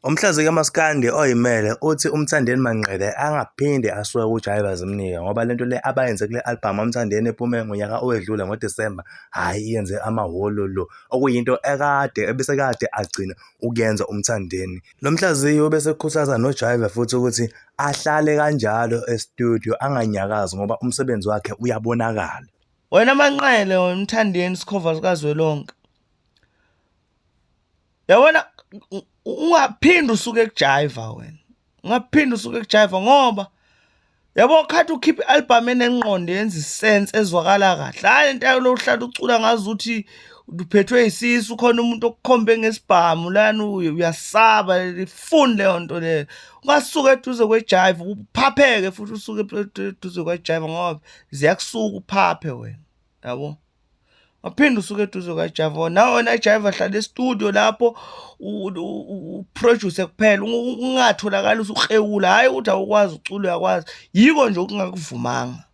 Umhlaziyi kaMaskandi oyimele uthi uMthandeni Manqele angaphinde asuke kuJaiva zimnike ngoba lento le abayenze kule album uMthandeni ephume ngonyaka owedlule ngoDisemba hhayi yenze amaholo okuyinto ebesekade agcina ukuyenza uMthandeni. Lo mhlaziyi ubese ekhuthaza noJaiva futhi ukuthi ahlale kanjalo e-studio anganyakazi ngoba umsebenzi wakhe uyabonakala. Wena Manqele uMthandeni sikhova sikazwelonke. Yabona ungaphinde usuke kuJaiva wena. Ungaphinde usuke kuJaiva ngoba yabo khathi ukhipha i-album enengqondo yenza isense ezwakala kahle. Hayi into lo uhlala ucula ngazuthi uphethwe isisu khona umuntu okukhombe ngesibhamu lana uyasaba ifuni leyo nto leyo. Ungasuka eduze kweJaiva uphapheke futhi usuke eduze kweJaiva ngoba ziyakusuka uphaphe wena. Yabo. Waphinde usuke eduze kwaJaiva nawe wena iJaiva hlala e-studio lapho uproduce kuphela ungatholakala usukrewula hayi ukuthi awukwazi ucula uyakwazi yiko nje okungakuvumanga.